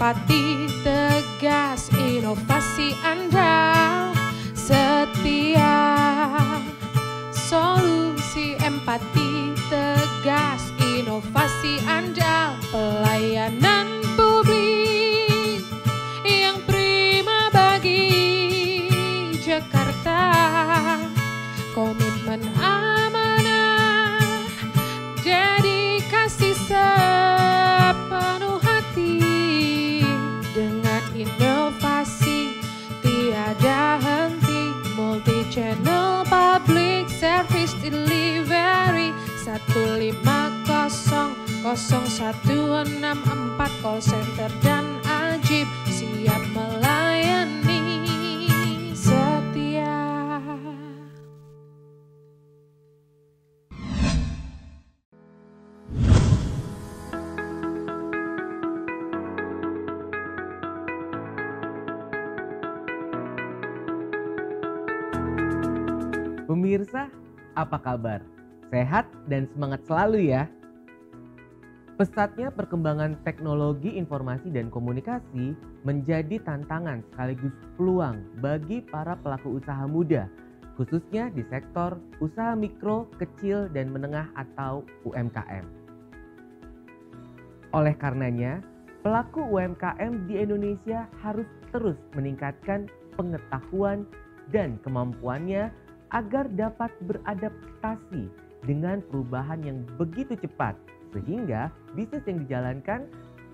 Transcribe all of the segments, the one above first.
empati, tegas, inovasi andal, setia. Solusi empati, tegas, inovasi andal, pelayanan publik yang prima bagi Jakarta. Komitmen amanah, dedikasi sepenuh hati, dengan inovasi tiada henti, multi channel public service delivery 1500164 call center dan ajib siap melayani, setia. Pemirsa, apa kabar? Sehat dan semangat selalu ya. Pesatnya perkembangan teknologi informasi dan komunikasi menjadi tantangan sekaligus peluang bagi para pelaku usaha muda, khususnya di sektor usaha mikro, kecil, dan menengah atau UMKM. Oleh karenanya, pelaku UMKM di Indonesia harus terus meningkatkan pengetahuan dan kemampuannya agar dapat beradaptasi dengan perubahan yang begitu cepat, sehingga bisnis yang dijalankan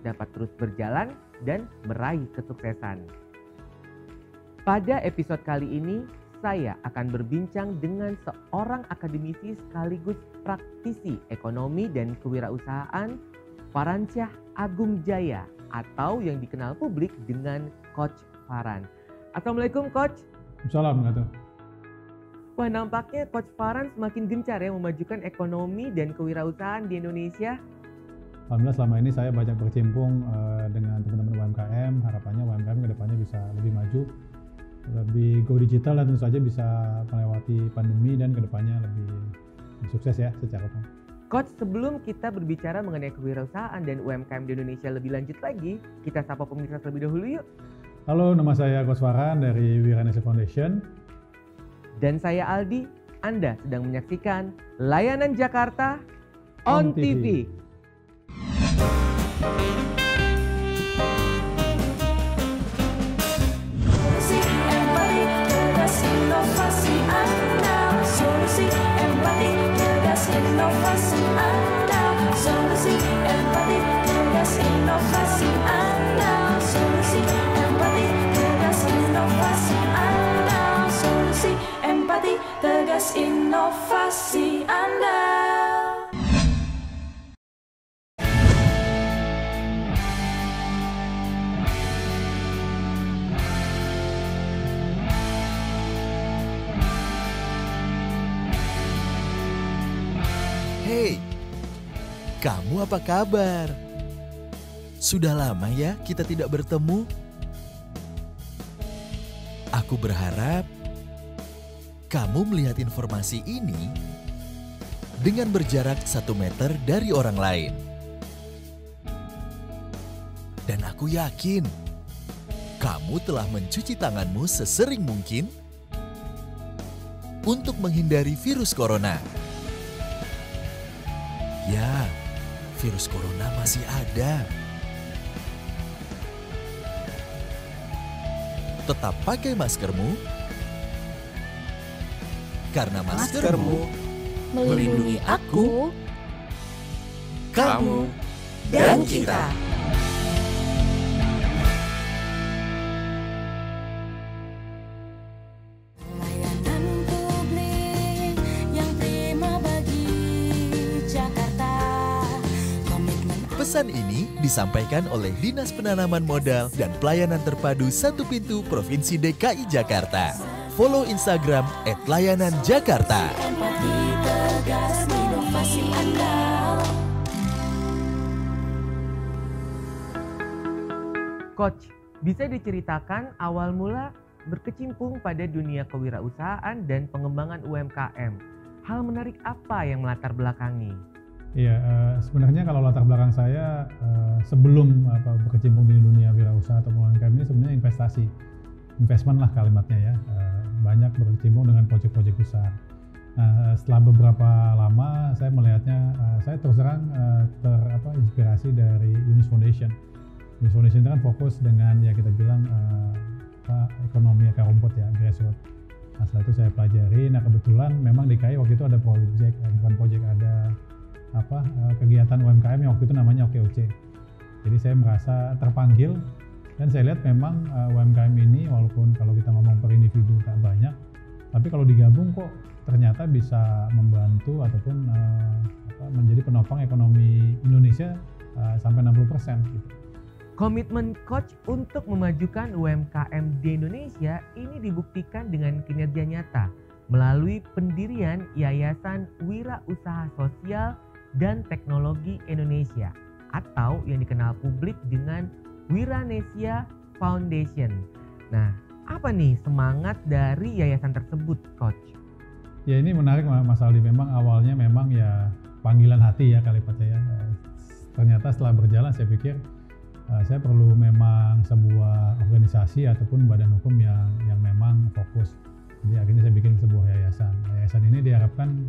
dapat terus berjalan dan meraih kesuksesan. Pada episode kali ini, saya akan berbincang dengan seorang akademisi sekaligus praktisi ekonomi dan kewirausahaan, Faransyah Agung Jaya, atau yang dikenal publik dengan Coach Faran. Assalamualaikum Coach. Assalamualaikum. Wah, nampaknya Coach Faran semakin gencar ya memajukan ekonomi dan kewirausahaan di Indonesia. Alhamdulillah selama ini saya banyak berkecimpung dengan teman-teman UMKM. Harapannya UMKM ke depannya bisa lebih maju, lebih go digital, dan tentu saja bisa melewati pandemi dan ke depannya lebih sukses ya secara umum. Coach, sebelum kita berbicara mengenai kewirausahaan dan UMKM di Indonesia lebih lanjut lagi, kita sapa pemirsa terlebih dahulu yuk. Halo, nama saya Coach Faran dari Wiranesi Foundation. Dan saya Aldi, Anda sedang menyaksikan Layanan Jakarta on TV. Tegas inovasi Anda. Hey, kamu apa kabar? Sudah lama ya kita tidak bertemu. Aku berharap kamu melihat informasi ini dengan berjarak 1 meter dari orang lain. Dan aku yakin kamu telah mencuci tanganmu sesering mungkin untuk menghindari virus corona. Ya, virus corona masih ada. Tetap pakai maskermu, karena maskermu melindungi aku, kamu, dan kita. Layanan publik yang prima bagi Jakarta. Pesan ini disampaikan oleh Dinas Penanaman Modal dan Pelayanan Terpadu Satu Pintu Provinsi DKI Jakarta. Follow Instagram @layananjakarta. Empati, tegas, inovasi andal. Coach, bisa diceritakan awal mula berkecimpung pada dunia kewirausahaan dan pengembangan UMKM. Hal menarik apa yang melatar belakangi? Iya, sebenarnya kalau latar belakang saya sebelum berkecimpung di dunia wirausaha atau UMKM ini sebenarnya investment lah kalimatnya ya, banyak berkecimpung dengan proyek-proyek besar. Nah, setelah beberapa lama saya melihatnya, saya terus terang terinspirasi dari Yunus Foundation. Yunus Foundation itu kan fokus dengan ya kita bilang ekonomi akar rumput ya, grassroots. Nah, setelah itu saya pelajari. Nah, kebetulan memang di KAI waktu itu ada ada kegiatan UMKM yang waktu itu namanya OKOC. Jadi saya merasa terpanggil dan saya lihat memang UMKM ini walaupun kalau kita ngomong per individu tak banyak, tapi kalau digabung kok ternyata bisa membantu ataupun menjadi penopang ekonomi Indonesia sampai 60% gitu. Komitmen Coach untuk memajukan UMKM di Indonesia ini dibuktikan dengan kinerja nyata melalui pendirian Yayasan Wirausaha Sosial dan Teknologi Indonesia atau yang dikenal publik dengan Wiranesia Foundation. Nah, apa nih semangat dari yayasan tersebut, Coach? Ya ini menarik Mas Aldi, memang awalnya memang ya panggilan hati ya kalimatnya ya. Ternyata setelah berjalan saya pikir saya perlu memang sebuah organisasi ataupun badan hukum yang memang fokus. Jadi akhirnya saya bikin sebuah yayasan. Yayasan ini diharapkan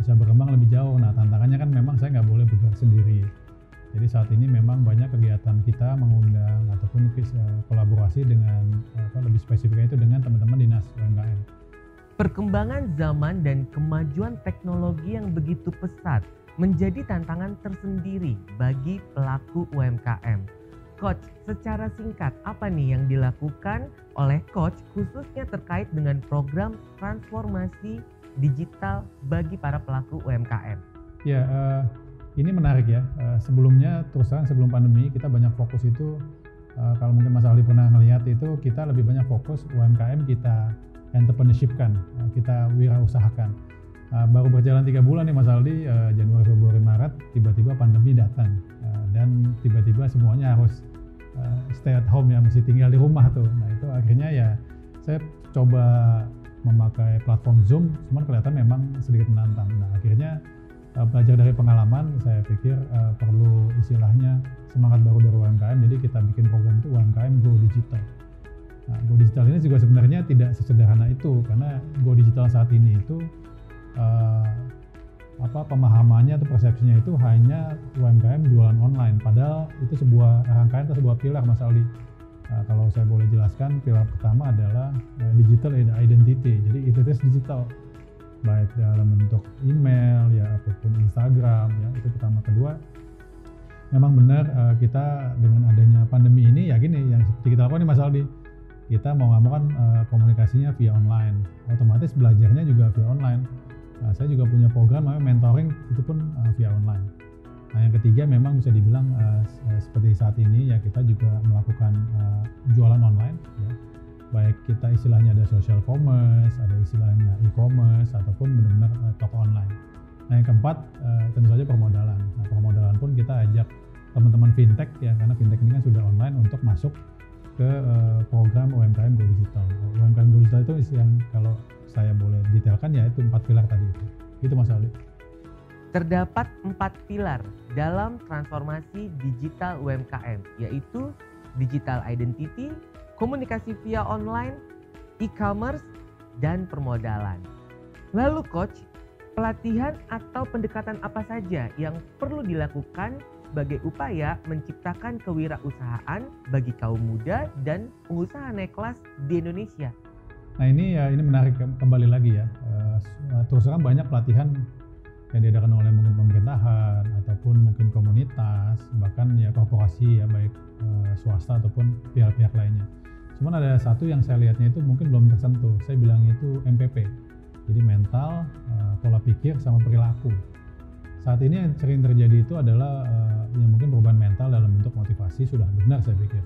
bisa berkembang lebih jauh. Nah, tantangannya kan memang saya nggak boleh bergerak sendiri. Jadi saat ini memang banyak kegiatan kita mengundang ataupun kolaborasi dengan lebih spesifiknya itu dengan teman-teman dinas UMKM. Perkembangan zaman dan kemajuan teknologi yang begitu pesat menjadi tantangan tersendiri bagi pelaku UMKM. Coach, secara singkat apa nih yang dilakukan oleh Coach khususnya terkait dengan program transformasi digital bagi para pelaku UMKM? Ya, ini menarik ya. Sebelumnya terus terang sebelum pandemi kita banyak fokus itu kalau mungkin Mas Aldi pernah ngelihat itu kita lebih banyak fokus UMKM kita entrepreneurship-kan, kita wirausahakan. Baru berjalan 3 bulan nih Mas Aldi, Januari, Februari, Maret, tiba-tiba pandemi datang dan tiba-tiba semuanya harus stay at home ya, mesti tinggal di rumah tuh. Nah itu akhirnya ya saya coba memakai platform Zoom, cuman kelihatan memang sedikit menantang. Nah akhirnya belajar dari pengalaman, saya pikir perlu istilahnya semangat baru dari UMKM, jadi kita bikin program itu UMKM Go Digital. Nah, Go Digital ini juga sebenarnya tidak sesederhana itu, karena Go Digital saat ini itu pemahamannya atau persepsinya itu hanya UMKM jualan online, padahal itu sebuah rangkaian atau sebuah pilar Mas Aldi. Kalau saya boleh jelaskan, pilar pertama adalah digital identity, jadi identitas digital baik dalam bentuk email ya ataupun Instagram ya, itu pertama. Kedua, memang benar kita dengan adanya pandemi ini ya gini yang seperti kita lakukan nih Mas Aldi, kita mau nggak mau kan komunikasinya via online, otomatis belajarnya juga via online. Saya juga punya program namanya mentoring, itu pun via online. Nah yang ketiga memang bisa dibilang seperti saat ini ya kita juga melakukan jualan online ya. Baik kita istilahnya ada social commerce, ada istilahnya e-commerce ataupun benar-benar toko online. Nah yang keempat tentu saja permodalan. Nah permodalan pun kita ajak teman-teman fintech ya, karena fintech ini kan sudah online untuk masuk ke program UMKM Go Digital. UMKM Go Digital itu yang kalau saya boleh detailkan ya itu 4 pilar tadi itu. Itu Mas Aldi. Terdapat 4 pilar dalam transformasi digital UMKM, yaitu digital identity, komunikasi via online, e-commerce, dan permodalan. Lalu Coach, pelatihan atau pendekatan apa saja yang perlu dilakukan sebagai upaya menciptakan kewirausahaan bagi kaum muda dan pengusaha naik kelas di Indonesia? Nah ini menarik, kembali lagi ya, terus terang banyak pelatihan yang diadakan oleh mungkin pemerintahan ataupun mungkin komunitas, bahkan ya korporasi ya, baik swasta ataupun pihak-pihak lainnya. Cuman ada satu yang saya lihatnya itu mungkin belum tersentuh, saya bilangnya itu MPP, jadi mental, pola pikir sama perilaku. Saat ini yang sering terjadi itu adalah yang mungkin perubahan mental dalam bentuk motivasi sudah benar saya pikir.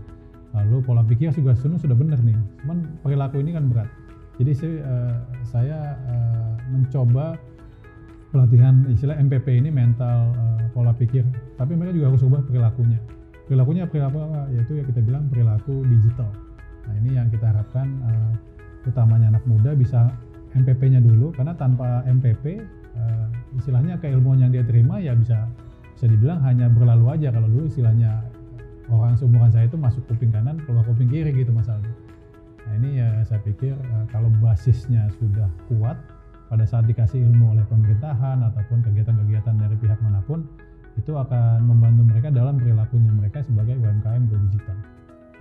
Lalu pola pikir juga sudah benar nih, cuman perilaku ini kan berat. Jadi saya mencoba pelatihan istilah MPP ini, mental, pola pikir, tapi mereka juga harus ubah perilakunya. Perilaku yaitu ya kita bilang perilaku digital. Nah ini yang kita harapkan utamanya anak muda bisa MPP-nya dulu, karena tanpa MPP istilahnya keilmuan yang dia terima ya bisa dibilang hanya berlalu aja. Kalau dulu istilahnya orang seumuran saya itu masuk kuping kanan keluar kuping kiri gitu Mas Aldi. Nah ini ya saya pikir kalau basisnya sudah kuat pada saat dikasih ilmu oleh pemerintahan ataupun kegiatan-kegiatan dari pihak manapun, itu akan membantu mereka dalam perilakunya mereka sebagai UMKM go digital.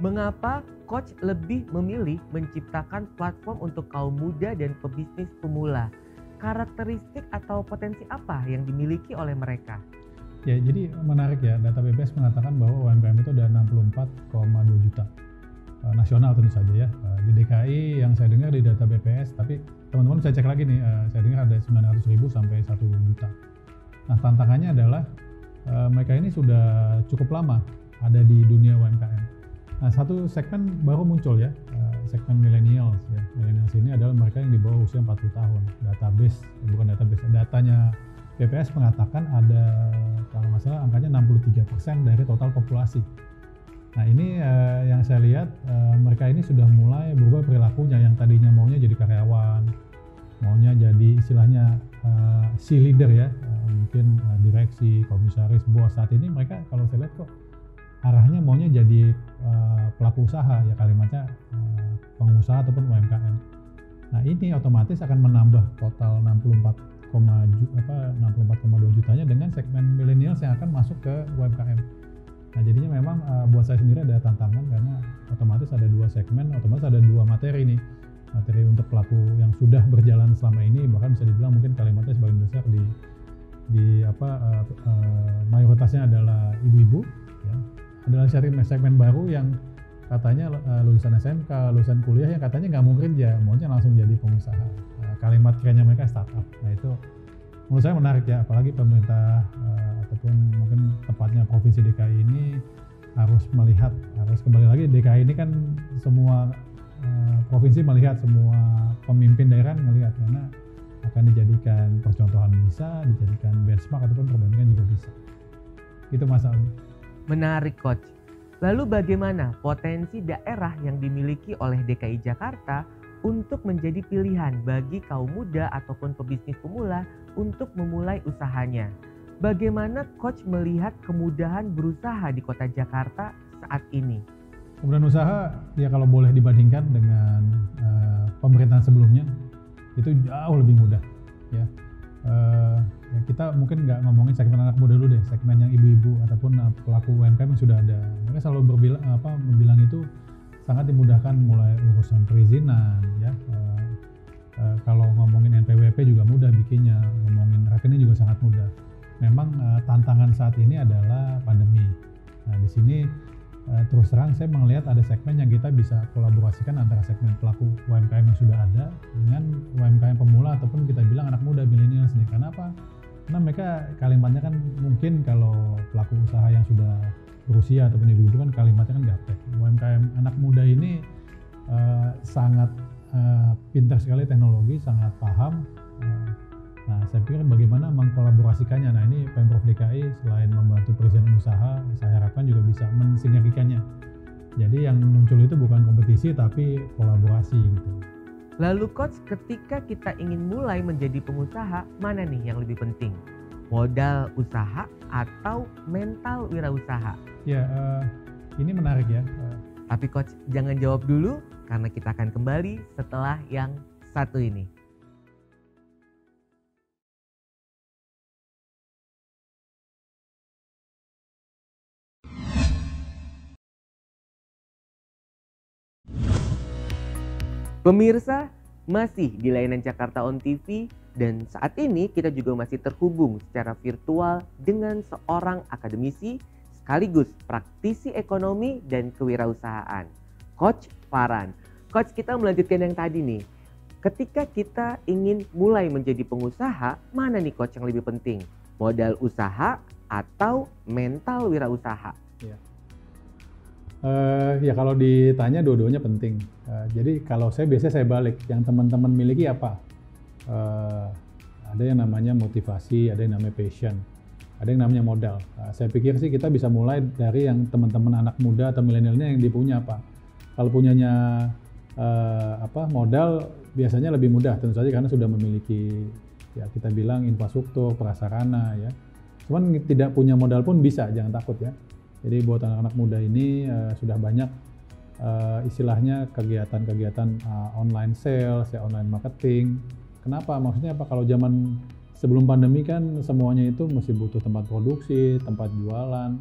Mengapa Coach lebih memilih menciptakan platform untuk kaum muda dan pebisnis pemula? Karakteristik atau potensi apa yang dimiliki oleh mereka? Ya, jadi menarik ya, data BPS mengatakan bahwa UMKM itu ada 64,2 juta. Nasional tentu saja ya. Di DKI yang saya dengar di data BPS, tapi teman-teman bisa cek lagi nih, saya dengar ada 900.000 sampai 1 juta. Nah, tantangannya adalah mereka ini sudah cukup lama ada di dunia UMKM. Nah, satu segmen baru muncul ya, segmen millennials ya. Millennials ini adalah mereka yang di bawah usia 40 tahun. Datanya BPS mengatakan ada, kalau nggak salah angkanya 63% dari total populasi. Nah ini yang saya lihat mereka ini sudah mulai berubah perilakunya, yang tadinya maunya jadi karyawan, maunya jadi istilahnya si leader ya, mungkin direksi, komisaris, bos. Saat ini mereka kalau saya lihat kok arahnya maunya jadi pelaku usaha ya, kalimatnya pengusaha ataupun UMKM. Nah ini otomatis akan menambah total 64,2 jutanya dengan segmen millennials yang akan masuk ke UMKM. Nah jadinya memang buat saya sendiri ada tantangan karena otomatis ada dua segmen, otomatis ada dua materi nih. Materi untuk pelaku yang sudah berjalan selama ini, bahkan bisa dibilang mungkin kalimatnya sebagian besar mayoritasnya adalah ibu-ibu ya. Adalah segmen baru yang katanya lulusan SMK, lulusan kuliah yang katanya nggak mau kerja, maunya langsung jadi pengusaha. Kalimat kerennya mereka startup. Nah itu menurut saya menarik ya, apalagi pemerintah ataupun mungkin tepatnya Provinsi DKI ini harus kembali lagi, DKI ini kan semua provinsi melihat, semua pemimpin daerah melihat, karena akan dijadikan percontohan bisa, dijadikan benchmark ataupun perbandingan juga bisa. Itu Mas Aldi. Menarik Coach. Lalu bagaimana potensi daerah yang dimiliki oleh DKI Jakarta untuk menjadi pilihan bagi kaum muda ataupun pebisnis pemula untuk memulai usahanya? Bagaimana Coach melihat kemudahan berusaha di kota Jakarta saat ini? Kemudahan usaha ya kalau boleh dibandingkan dengan pemerintahan sebelumnya itu jauh lebih mudah ya. Ya kita mungkin nggak ngomongin segmen anak muda dulu deh, segmen yang ibu-ibu ataupun pelaku UMKM yang sudah ada. Mereka selalu membilang itu sangat dimudahkan, mulai urusan perizinan ya. Kalau ngomongin NPWP juga mudah bikinnya, ngomongin rekening juga sangat mudah. Memang tantangan saat ini adalah pandemi. Nah di sini terus terang saya melihat ada segmen yang kita bisa kolaborasikan antara segmen pelaku UMKM yang sudah ada dengan UMKM pemula ataupun kita bilang anak muda milenial sendiri. Karena apa? Karena mereka kalimatnya kan mungkin kalau pelaku usaha yang sudah berusia ataupun ibu-ibu kan kalimatnya kan gaptek. UMKM anak muda ini sangat pintar sekali teknologi, sangat paham. Nah saya pikir bagaimana mengkolaborasikannya. Nah ini Pemprov DKI selain membantu perizinan usaha, saya harapkan juga bisa mensinergikannya. Jadi yang muncul itu bukan kompetisi tapi kolaborasi gitu. Lalu Coach, ketika kita ingin mulai menjadi pengusaha, mana nih yang lebih penting? Modal usaha atau mental wirausaha? Ya ini menarik ya. Tapi Coach jangan jawab dulu karena kita akan kembali setelah yang satu ini. Pemirsa, masih di layanan Jakarta On TV dan saat ini kita juga masih terhubung secara virtual dengan seorang akademisi sekaligus praktisi ekonomi dan kewirausahaan, Coach Farhan. Coach, kita melanjutkan yang tadi nih. Ketika kita ingin mulai menjadi pengusaha, mana nih Coach yang lebih penting? Modal usaha atau mental wirausaha? Ya kalau ditanya dua-duanya penting. Jadi kalau biasanya saya balik, yang teman-teman miliki apa? Ada yang namanya motivasi, ada yang namanya passion, ada yang namanya modal. Saya pikir sih kita bisa mulai dari yang teman-teman anak muda atau milenialnya yang dia punya apa. Kalau punyanya modal biasanya lebih mudah tentu saja karena sudah memiliki ya kita bilang infrastruktur, prasarana ya. Cuman tidak punya modal pun bisa, jangan takut ya. Jadi buat anak-anak muda ini sudah banyak istilahnya kegiatan-kegiatan online sales, ya online marketing. Kenapa? Maksudnya apa? Kalau zaman sebelum pandemi kan semuanya itu masih butuh tempat produksi, tempat jualan.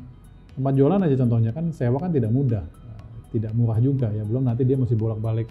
Tempat jualan aja contohnya kan sewa kan tidak mudah, tidak murah juga ya. Belum nanti dia mesti bolak-balik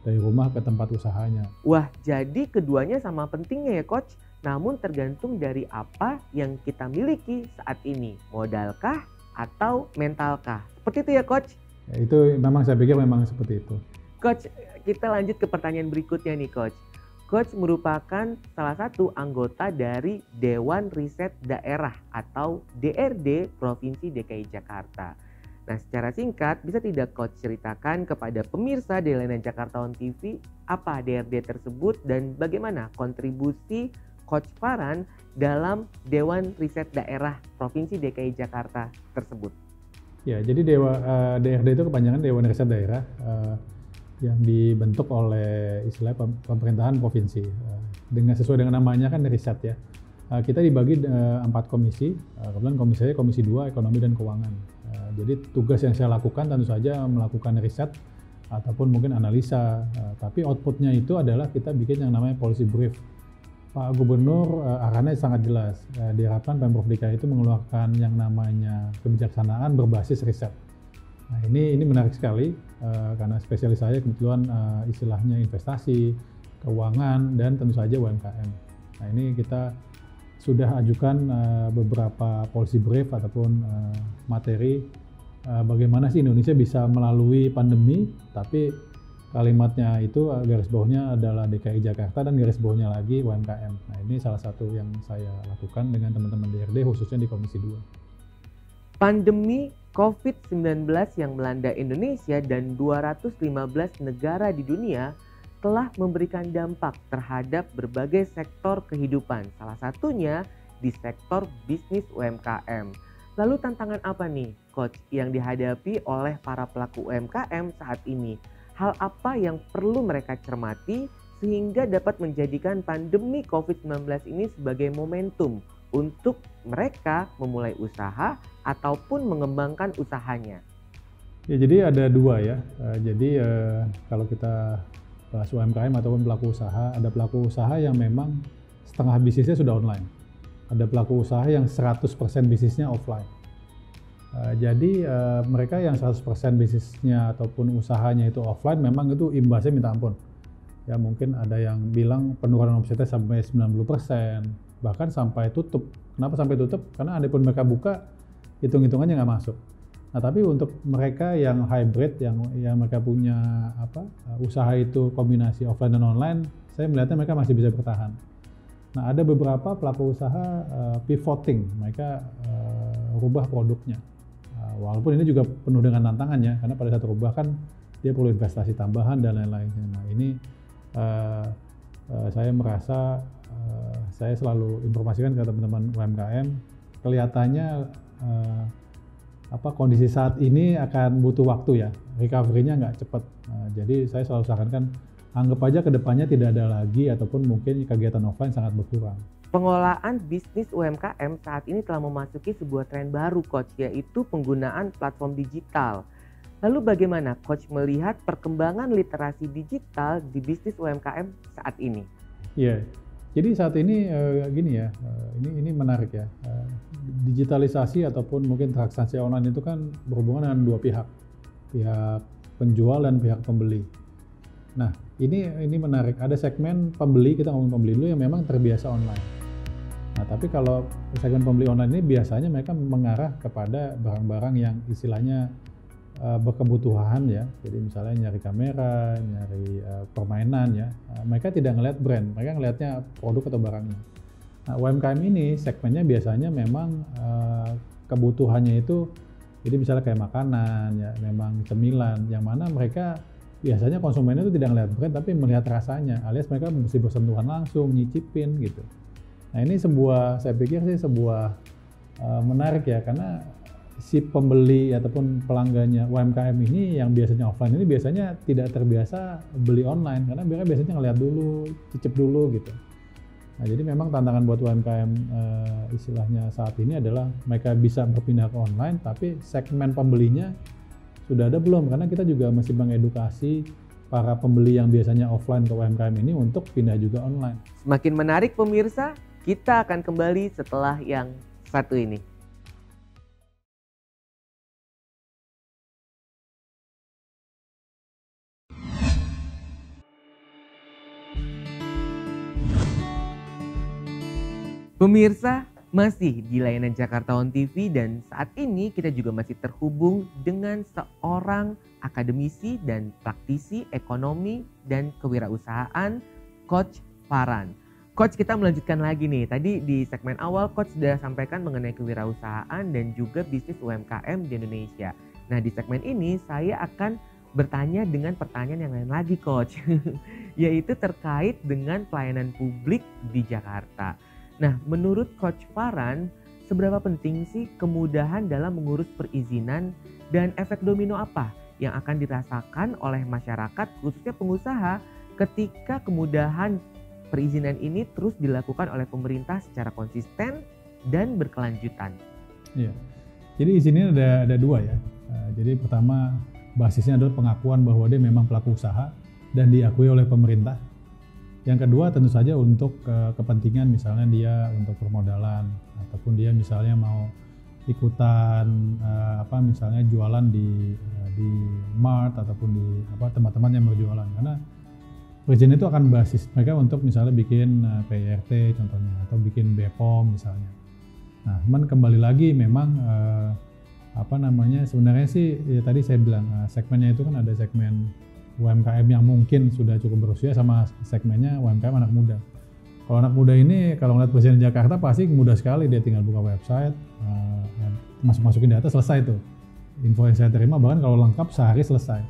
dari rumah ke tempat usahanya. Wah, jadi keduanya sama pentingnya ya Coach. Namun tergantung dari apa yang kita miliki saat ini. Modalkah atau mentalkah? Seperti itu ya Coach? Ya, itu memang saya pikir memang seperti itu. Coach, kita lanjut ke pertanyaan berikutnya nih Coach. Coach merupakan salah satu anggota dari Dewan Riset Daerah atau DRD Provinsi DKI Jakarta. Nah, secara singkat bisa tidak Coach ceritakan kepada pemirsa di Layanan Jakarta On TV apa DRD tersebut dan bagaimana kontribusi Coach Farhan dalam Dewan Riset Daerah Provinsi DKI Jakarta tersebut? Ya, jadi DRD itu kepanjangan Dewan Riset Daerah yang dibentuk oleh istilah pemerintahan provinsi. Sesuai dengan namanya kan riset ya. Kita dibagi 4 komisi, kebetulan komisi 2 ekonomi dan keuangan. Jadi tugas yang saya lakukan tentu saja melakukan riset ataupun mungkin analisa, tapi outputnya itu adalah kita bikin yang namanya policy brief. Pak Gubernur arahannya sangat jelas, diharapkan Pemprov DKI itu mengeluarkan yang namanya kebijaksanaan berbasis riset. Nah ini menarik sekali karena spesialis saya kebetulan istilahnya investasi, keuangan, dan tentu saja UMKM. Nah ini kita sudah ajukan beberapa policy brief ataupun materi bagaimana sih Indonesia bisa melalui pandemi, tapi kalimatnya itu garis bawahnya adalah DKI Jakarta dan garis bawahnya lagi UMKM. Nah ini salah satu yang saya lakukan dengan teman-teman DRD khususnya di Komisi 2. Pandemi COVID-19 yang melanda Indonesia dan 215 negara di dunia telah memberikan dampak terhadap berbagai sektor kehidupan, salah satunya di sektor bisnis UMKM. Lalu tantangan apa nih Coach yang dihadapi oleh para pelaku UMKM saat ini? Hal apa yang perlu mereka cermati sehingga dapat menjadikan pandemi COVID-19 ini sebagai momentum untuk mereka memulai usaha ataupun mengembangkan usahanya? Ya, jadi ada dua ya. Jadi kalau kita bahas UMKM ataupun pelaku usaha, ada pelaku usaha yang memang setengah bisnisnya sudah online. Ada pelaku usaha yang 100% bisnisnya offline. Jadi mereka yang 100% bisnisnya ataupun usahanya itu offline memang itu imbasnya minta ampun. Ya mungkin ada yang bilang penurunan omsetnya sampai 90%. Bahkan sampai tutup. Kenapa sampai tutup? Karena andai pun mereka buka, hitung-hitungannya nggak masuk. Nah tapi untuk mereka yang hybrid, yang mereka punya usaha itu kombinasi offline dan online, saya melihatnya mereka masih bisa bertahan. Nah ada beberapa pelaku usaha pivoting, mereka rubah produknya. Walaupun ini juga penuh dengan tantangannya, karena pada saat rubah kan dia perlu investasi tambahan dan lain-lainnya. Nah ini saya merasa saya selalu informasikan ke teman-teman UMKM, kelihatannya kondisi saat ini akan butuh waktu ya, recovery-nya nggak cepat. Jadi saya selalu sarankan anggap aja kedepannya tidak ada lagi ataupun mungkin kegiatan offline sangat berkurang. Pengelolaan bisnis UMKM saat ini telah memasuki sebuah tren baru Coach, yaitu penggunaan platform digital. Lalu bagaimana Coach melihat perkembangan literasi digital di bisnis UMKM saat ini? Iya, jadi saat ini gini ya, ini menarik ya. Digitalisasi ataupun mungkin transaksi online itu kan berhubungan dengan dua pihak penjual dan pihak pembeli. Nah, ini menarik. Ada segmen pembeli, kita ngomong pembeli dulu yang memang terbiasa online. Nah, tapi kalau segmen pembeli online ini biasanya mereka mengarah kepada barang-barang yang istilahnya berkebutuhan ya. Jadi misalnya nyari kamera, nyari permainan ya. Mereka tidak ngelihat brand, mereka ngelihatnya produk atau barangnya. Nah, UMKM ini segmennya biasanya memang kebutuhannya itu, jadi misalnya kayak makanan ya, memang cemilan, yang mana mereka biasanya konsumennya itu tidak melihat brand tapi melihat rasanya, alias mereka mesti bersentuhan langsung, nyicipin gitu. Nah ini saya pikir sih sebuah menarik ya, karena si pembeli ataupun pelanggannya UMKM ini yang biasanya offline ini biasanya tidak terbiasa beli online, karena mereka biasanya ngelihat dulu, cicip dulu gitu. Nah, jadi memang tantangan buat UMKM istilahnya saat ini adalah mereka bisa berpindah ke online, tapi segmen pembelinya sudah ada belum? Karena kita juga masih mengedukasi para pembeli yang biasanya offline ke UMKM ini untuk pindah juga online. Semakin menarik pemirsa, kita akan kembali setelah yang satu ini. Pemirsa, masih di layanan Jakarta On TV dan saat ini kita juga masih terhubung dengan seorang akademisi dan praktisi ekonomi dan kewirausahaan, Coach Farhan. Coach, kita melanjutkan lagi nih. Tadi di segmen awal Coach sudah sampaikan mengenai kewirausahaan dan juga bisnis UMKM di Indonesia. Nah, di segmen ini saya akan bertanya dengan pertanyaan yang lain lagi, Coach. Yaitu terkait dengan pelayanan publik di Jakarta. Nah, menurut Coach Farhan, seberapa penting sih kemudahan dalam mengurus perizinan dan efek domino apa yang akan dirasakan oleh masyarakat khususnya pengusaha ketika kemudahan perizinan ini terus dilakukan oleh pemerintah secara konsisten dan berkelanjutan? Iya, jadi izinnya ada dua ya. Jadi pertama basisnya adalah pengakuan bahwa dia memang pelaku usaha dan diakui oleh pemerintah. Yang kedua tentu saja untuk kepentingan misalnya dia untuk permodalan ataupun dia misalnya mau ikutan misalnya jualan di mart ataupun di tempat-tempat yang berjualan, karena perizinan itu akan basis mereka untuk misalnya bikin PIRT contohnya atau bikin BPOM misalnya. Nah, cuman kembali lagi memang sebenarnya sih ya tadi saya bilang segmennya itu kan ada segmen UMKM yang mungkin sudah cukup berusia sama segmennya UMKM anak muda. Kalau anak muda ini kalau ngeliat presiden Jakarta pasti mudah sekali, dia tinggal buka website, masukin data selesai tuh. Info yang saya terima bahkan kalau lengkap sehari selesai.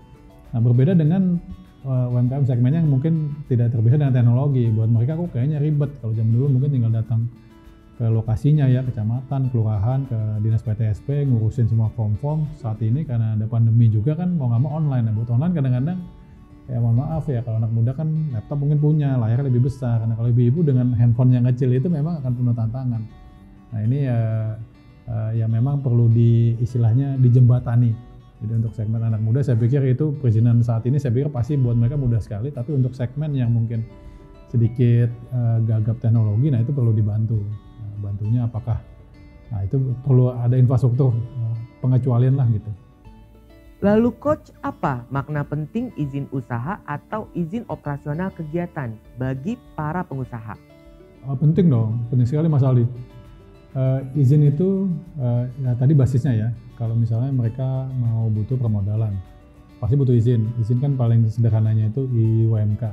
Nah, berbeda dengan UMKM segmennya yang mungkin tidak terbiasa dengan teknologi. Buat mereka kok kayaknya ribet. Kalau zaman dulu mungkin tinggal datang ke lokasinya ya, kecamatan, kelurahan, ke dinas PTSP, ngurusin semua form-form. Saat ini karena ada pandemi juga kan mau nggak mau online. Nah, buat online kadang-kadang ya mohon maaf ya, kalau anak muda kan laptop mungkin punya, layar lebih besar. Karena kalau ibu-ibu dengan handphone yang kecil itu memang akan penuh tantangan. Nah, ini ya memang perlu istilahnya dijembatani. Jadi untuk segmen anak muda saya pikir itu perizinan saat ini saya pikir pasti buat mereka mudah sekali. Tapi untuk segmen yang mungkin sedikit gagap teknologi, nah itu perlu dibantu. Bantunya apakah? Nah, itu perlu ada infrastruktur pengecualian lah gitu. Lalu Coach, apa makna penting izin usaha atau izin operasional kegiatan bagi para pengusaha? Penting dong, penting sekali Mas Aldi. Izin itu ya tadi basisnya ya, kalau misalnya mereka mau butuh permodalan, pasti butuh izin. Izin kan paling sederhananya itu IUMK.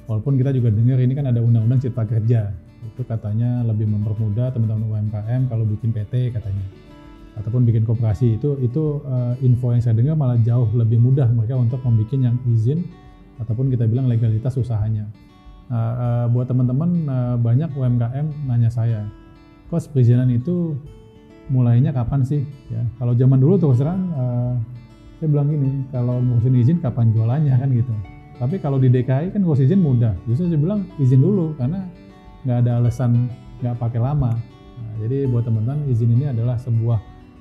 Walaupun kita juga dengar ini kan ada undang-undang cipta kerja. Itu katanya lebih mempermudah teman-teman UMKM kalau bikin PT katanya ataupun bikin koperasi. Itu info yang saya dengar malah jauh lebih mudah mereka untuk membuat yang izin ataupun kita bilang legalitas usahanya. Buat teman-teman banyak UMKM nanya saya, kos perizinan itu mulainya kapan sih ya? Kalau zaman dulu terus terang saya bilang gini, kalau ngurusin izin kapan jualannya kan gitu. Tapi kalau di DKI kan ngurus izin mudah, justru saya bilang izin dulu karena nggak ada alasan nggak pakai lama. Nah, jadi buat teman-teman izin ini adalah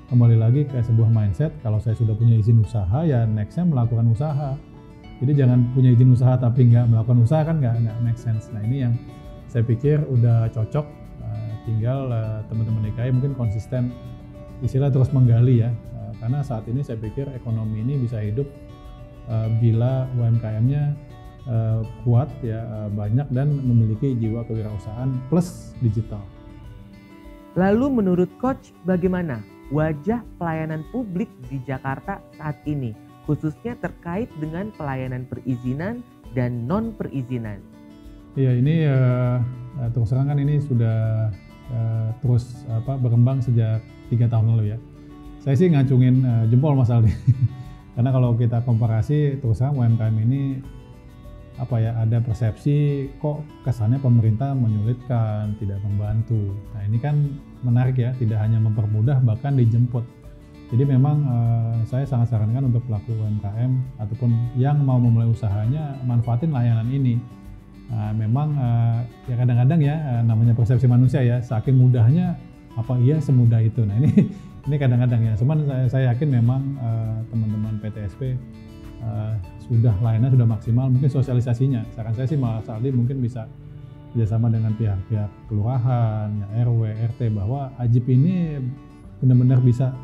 kembali lagi ke sebuah mindset. Kalau saya sudah punya izin usaha ya nextnya melakukan usaha. Jadi jangan punya izin usaha tapi nggak melakukan usaha kan nggak make sense. Nah, ini yang saya pikir udah cocok. Tinggal teman-teman DKI mungkin konsisten istilah terus menggali ya. Karena saat ini saya pikir ekonomi ini bisa hidup bila UMKM-nya kuat ya, banyak dan memiliki jiwa kewirausahaan plus digital. Lalu menurut Coach, bagaimana wajah pelayanan publik di Jakarta saat ini, khususnya terkait dengan pelayanan perizinan dan non perizinan? Iya, ini terus terang kan ini sudah terus berkembang sejak 3 tahun lalu ya. Saya sih ngacungin jempol Mas Aldi. Karena kalau kita komparasi terus terang UMKM ini ada persepsi kok kesannya pemerintah menyulitkan, tidak membantu. Nah, ini kan menarik ya, tidak hanya mempermudah bahkan dijemput. Jadi memang saya sangat sarankan untuk pelaku UMKM ataupun yang mau memulai usahanya manfaatin layanan ini. Memang ya kadang-kadang ya namanya persepsi manusia ya, saking mudahnya apa iya semudah itu. Nah ini kadang-kadang ya, cuman saya yakin memang teman-teman PTSP layanannya sudah maksimal, mungkin sosialisasinya. Saran saya sih Mas Aldi mungkin bisa kerjasama dengan pihak-pihak kelurahan, ya, RW, RT bahwa Ajib ini benar-benar bisa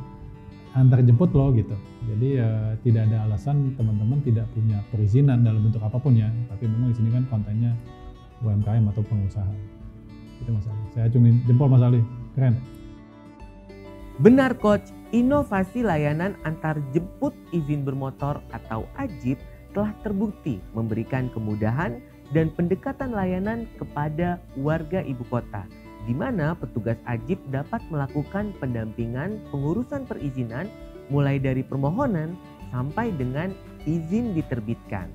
antar jemput loh gitu. Jadi tidak ada alasan teman-teman tidak punya perizinan dalam bentuk apapun ya. Tapi memang di sini kan kontennya UMKM atau pengusaha. Itu Mas Ali. Saya acungin jempol Mas Ali. Keren. Benar Coach, inovasi layanan antar jemput izin bermotor atau Ajib telah terbukti memberikan kemudahan dan pendekatan layanan kepada warga ibu kota, di mana petugas Ajib dapat melakukan pendampingan pengurusan perizinan mulai dari permohonan sampai dengan izin diterbitkan.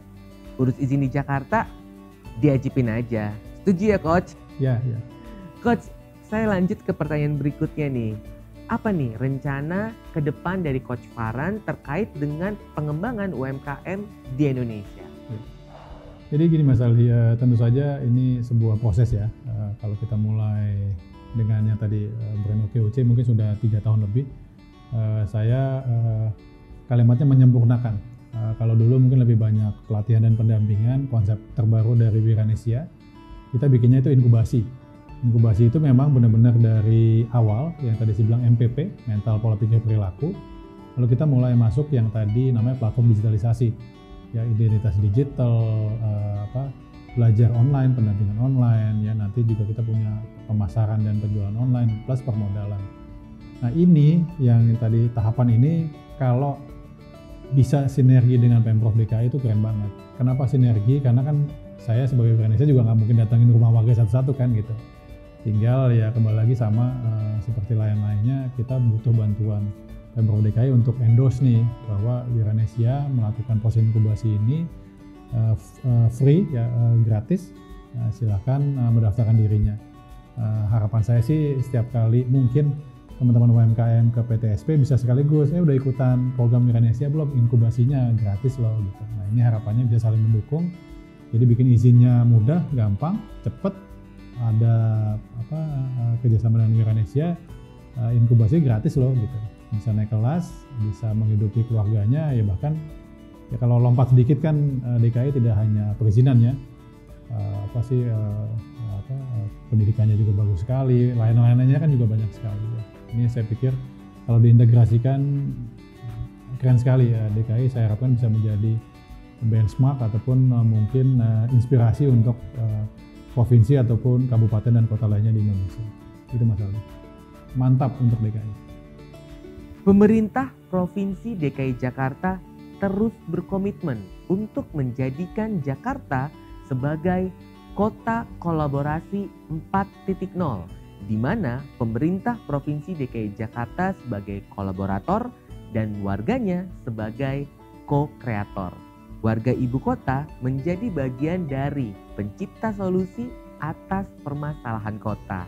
Urus izin di Jakarta, diajibin aja. Setuju ya Coach? Ya. Coach, saya lanjut ke pertanyaan berikutnya nih. Apa nih rencana ke depan dari Coach Farhan terkait dengan pengembangan UMKM di Indonesia? Jadi gini Mas Ali, tentu saja ini sebuah proses ya. Kalau kita mulai dengan yang tadi brand OKOC mungkin sudah 3 tahun lebih. Saya kalimatnya menyempurnakan. Kalau dulu mungkin lebih banyak pelatihan dan pendampingan, konsep terbaru dari Wiranesia, kita bikinnya itu inkubasi. Inkubasi itu memang benar-benar dari awal, yang tadi saya bilang MPP, mental pola pikir perilaku. Lalu kita mulai masuk yang tadi namanya platform digitalisasi, ya identitas digital, belajar online, pendampingan online, ya nanti juga kita punya pemasaran dan penjualan online plus permodalan. Nah ini yang tadi tahapan ini kalau bisa sinergi dengan Pemprov DKI itu keren banget. Kenapa sinergi? Karena kan saya sebagai Wiranesia juga nggak mungkin datangin rumah warga satu-satu kan gitu. Tinggal ya kembali lagi sama seperti lain-lainnya, kita butuh bantuan Pemprov DKI untuk endorse nih bahwa Wiranesia melakukan proses inkubasi ini free ya, gratis. Silakan mendaftarkan dirinya. Harapan saya sih setiap kali mungkin teman-teman UMKM ke PTSP bisa sekaligus udah ikutan program Wiranesia belum, inkubasinya gratis loh gitu. Nah ini harapannya bisa saling mendukung, jadi bikin izinnya mudah, gampang, cepet, ada kerjasama dengan Wiranesia, inkubasi gratis loh gitu, bisa naik kelas, bisa menghidupi keluarganya, ya bahkan ya kalau lompat sedikit kan DKI tidak hanya perizinan ya, pendidikannya juga bagus sekali, lain-lainnya kan juga banyak sekali ya. Ini saya pikir kalau diintegrasikan keren sekali ya, DKI saya harapkan bisa menjadi benchmark ataupun mungkin inspirasi untuk provinsi ataupun kabupaten dan kota lainnya di Indonesia. Itu Mas Aldi. Mantap untuk DKI. Pemerintah Provinsi DKI Jakarta terus berkomitmen untuk menjadikan Jakarta sebagai kota kolaborasi 4.0, di mana pemerintah Provinsi DKI Jakarta sebagai kolaborator dan warganya sebagai co-kreator. Warga ibu kota menjadi bagian dari pencipta solusi atas permasalahan kota.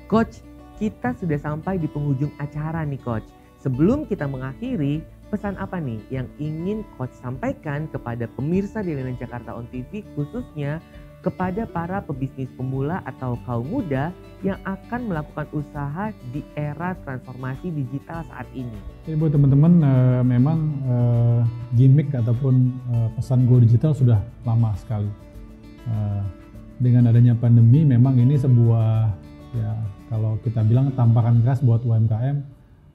Coach, kita sudah sampai di penghujung acara nih Coach. Sebelum kita mengakhiri, pesan apa nih yang ingin Coach sampaikan kepada pemirsa di Layanan Jakarta On TV, khususnya kepada para pebisnis pemula atau kaum muda yang akan melakukan usaha di era transformasi digital saat ini? Jadi buat teman-teman memang gimmick ataupun pesan go digital sudah lama sekali. Dengan adanya pandemi memang ini sebuah ya kalau kita bilang tamparan keras buat UMKM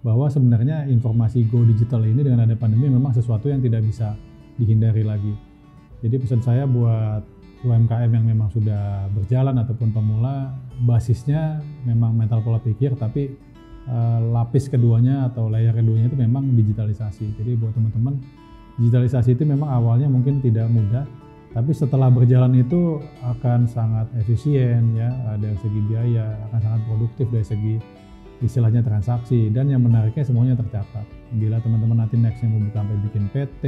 bahwa sebenarnya informasi go digital ini dengan adanya pandemi memang sesuatu yang tidak bisa dihindari lagi. Jadi pesan saya buat UMKM yang memang sudah berjalan ataupun pemula, basisnya memang mental pola pikir, tapi lapis keduanya atau layer keduanya itu memang digitalisasi. Jadi buat teman-teman, digitalisasi itu memang awalnya mungkin tidak mudah, tapi setelah berjalan itu akan sangat efisien ya, dari segi biaya, akan sangat produktif dari segi istilahnya transaksi, dan yang menariknya semuanya tercatat. Bila teman-teman nanti nextnya mau sampai bikin PT,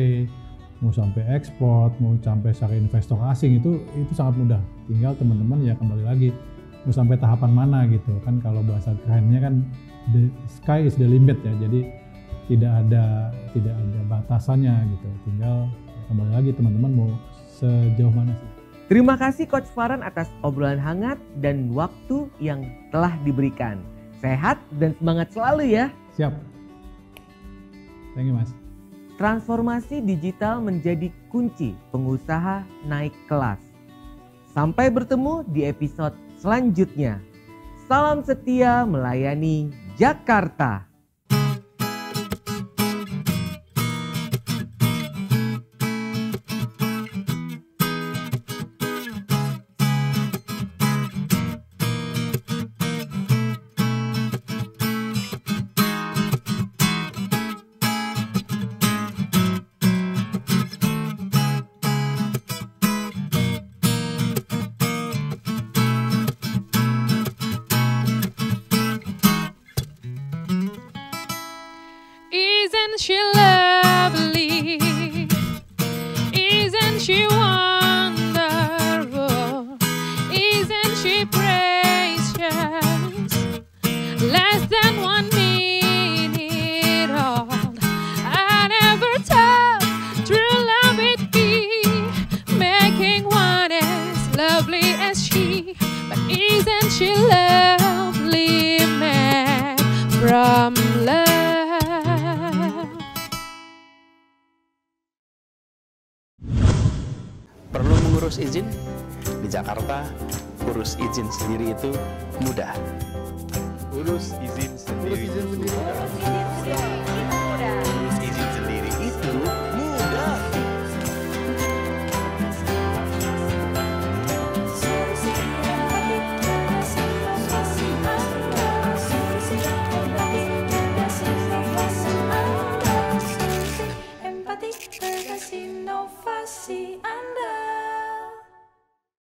mau sampai ekspor, mau sampai cari investor asing itu sangat mudah. Tinggal teman-teman ya kembali lagi mau sampai tahapan mana gitu kan, kalau bahasa kerennya kan the sky is the limit ya. Jadi tidak ada batasannya gitu. Tinggal ya kembali lagi teman-teman mau sejauh mana sih. Terima kasih Coach Farhan atas obrolan hangat dan waktu yang telah diberikan. Sehat dan semangat selalu ya. Siap. Thank you Mas. Transformasi digital menjadi kunci pengusaha naik kelas. Sampai bertemu di episode selanjutnya. Salam setia melayani Jakarta. Isn't she lovely? Isn't she wonderful? Isn't she precious? Less than 1 minute old. I never thought true love would be making one as lovely as she. But isn't she lovely, man from love? Perlu mengurus izin? Di Jakarta, urus izin sendiri itu mudah. Urus izin sendiri itu mudah.